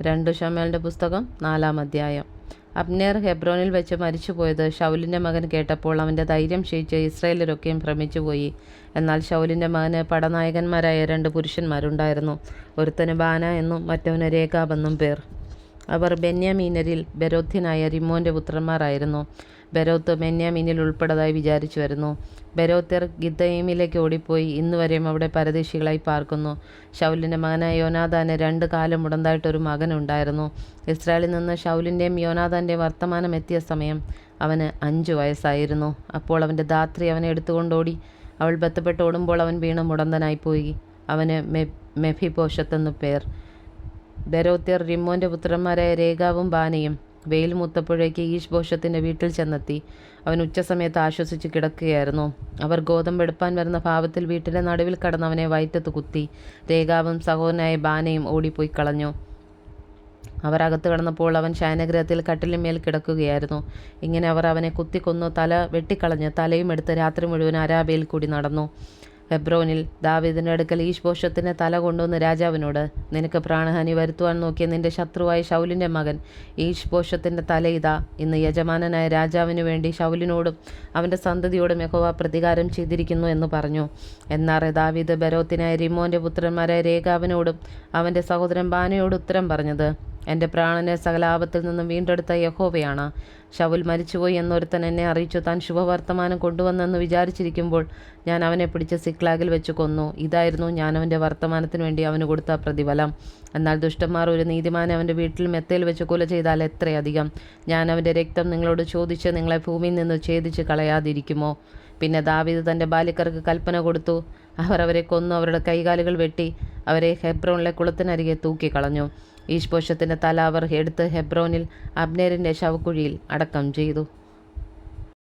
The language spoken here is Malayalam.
2 ശമൂവേലിന്റെ പുസ്തകം 4-ാം അധ്യായം. അബ്നേർ ഹെബ്രോനിൽ വെച്ച് മരിച്ചുപോയത് ശൗലിന്റെ മകൻ കേട്ടപ്പോൾ അവന്റെ ധൈര്യം ക്ഷയിച്ച് ഇസ്രായേലരൊക്കെയും ഭ്രമിച്ചുപോയി. എന്നാൽ ശൗലിന്റെ മകന് പടനായകന്മാരായ 2 പുരുഷന്മാരുണ്ടായിരുന്നു. ഒരുത്തന് ബാന എന്നും മറ്റവന് രേഖാബെന്നും പേർ. അവർ ബെന്യാമീന്യരിൽ ബെരോത്യനായ രിമ്മോന്റെ പുത്രന്മാരായിരുന്നു. ബെരോത്ത് ബെന്യാമീനിൽ ഉൾപ്പെട്ടതായി വിചാരിച്ചു വരുന്നു. ബെരോത്യർ ഗിത്ഥയീമിലേക്ക് ഓടിപ്പോയി ഇന്നുവരെയും അവിടെ പരദേശികളായി പാർക്കുന്നു. ശൗലിന്റെ മകനായ യോനാഥാന് 2 കാലം മുടന്തായിട്ടൊരു മകനുണ്ടായിരുന്നു. ഇസ്രായേലിൽ നിന്ന് ശൗലിന്റെയും യോനാഥാന്റെയും വർത്തമാനം എത്തിയ സമയം അവന് 5 വയസ്സായിരുന്നു. അപ്പോൾ അവന്റെ ധാത്രി അവനെ എടുത്തുകൊണ്ടോടി. അവൾ ബന്ധപ്പെട്ട് ഓടുമ്പോൾ അവൻ വീണ് മുടന്തനായിപ്പോയി. അവന് മെഫിബോശെത്ത് പേർ. ബെരോത്യർ റിമ്മോന്റെ പുത്രന്മാരായ രേഖാവും ബാനയും വെയിൽ മൂത്തപ്പോഴേക്ക് ഈശ്ബോശത്തിന്റെ വീട്ടിൽ ചെന്നെത്തി. അവൻ ഉച്ചസമയത്ത് ആശ്വസിച്ച് കിടക്കുകയായിരുന്നു. അവർ ഗോതമ്പെടുപ്പാൻ വരുന്ന ഭാവത്തിൽ വീട്ടിന്റെ നടുവിൽ കടന്ന് അവനെ വയറ്റത്ത് കുത്തി. രേഖാവും സഹോദരനായ ബാനയും ഓടിപ്പോയി കളഞ്ഞു. അവർ അകത്ത് കടന്നപ്പോൾ അവൻ ശയനഗൃഹത്തിൽ കട്ടിലിന്മേൽ കിടക്കുകയായിരുന്നു. ഇങ്ങനെ അവർ അവനെ കുത്തിക്കൊന്നു തല വെട്ടിക്കളഞ്ഞ് തലയും എടുത്ത് രാത്രി മുഴുവൻ അരാബയിൽ കൂടി നടന്നു. ഹെബ്രോനിൽ ദാവീദിന്റെ അടുക്കൽ ഈശ്ബോശെത്തിന്റെ തല കൊണ്ടുവന്ന് രാജാവിനോട്, നിനക്ക് പ്രാണഹാനി വരുത്തുവാൻ നോക്കിയ നിന്റെ ശത്രുവായ ശൗലിന്റെ മകൻ ഈശ്ബോശെത്തിന്റെ തല ഇതാ. ഇന്ന് യജമാനനായ രാജാവിനു വേണ്ടി ശൗലിനോടും അവന്റെ സന്തതിയോടും യഹോവ പ്രതികാരം ചെയ്തിരിക്കുന്നു എന്ന് പറഞ്ഞു. എന്നാൽ ദാവീദ് ബെരോത്തിനായ രിമ്മോന്റെ പുത്രന്മാരായ രേഖാവിനോടും അവന്റെ സഹോദരൻ ബാനയോട് ഉത്തരം പറഞ്ഞത്, എൻ്റെ പ്രാണനെ സകല ആപത്തിൽ നിന്നും വീണ്ടെടുത്ത യഹോവയാണ്. ശൗൽ മരിച്ചുപോയി എന്നൊരുത്തൻ എന്നെ അറിയിച്ചു. താൻ ശുഭവർത്തമാനം കൊണ്ടുവന്നെന്ന് വിചാരിച്ചിരിക്കുമ്പോൾ ഞാൻ അവനെ പിടിച്ച് സിക്ലാഗിൽ വെച്ച് കൊന്നു. ഇതായിരുന്നു ഞാൻ അവൻ്റെ വർത്തമാനത്തിന് വേണ്ടി അവന് കൊടുത്ത പ്രതിഫലം. എന്നാൽ ദുഷ്ടന്മാർ ഒരു നീതിമാനെ അവൻ്റെ വീട്ടിൽ മെത്തയിൽ വെച്ച് കൊല ചെയ്താൽ എത്രയധികം. ഞാൻ അവൻ്റെ രക്തം നിങ്ങളോട് ചോദിച്ച് നിങ്ങളെ ഭൂമിയിൽ നിന്ന് ഛേദിച്ച് കളയാതിരിക്കുമോ? പിന്നെ ദാവീദ് തൻ്റെ ബാല്യക്കാർക്ക് കൽപ്പന കൊടുത്തു. അവർ അവരെ കൊന്നു, അവരുടെ കൈകാലുകൾ വെട്ടി അവരെ ഹെബ്രോനിലെ കുളത്തിനരികെ തൂക്കിക്കളഞ്ഞു. ഈശ്ബോശെത്തിന്റെ തല അവർ എടുത്ത് ഹെബ്രോനിൽ അബ്നേരിന്റെ ശവക്കുഴിയിൽ അടക്കം ചെയ്തു.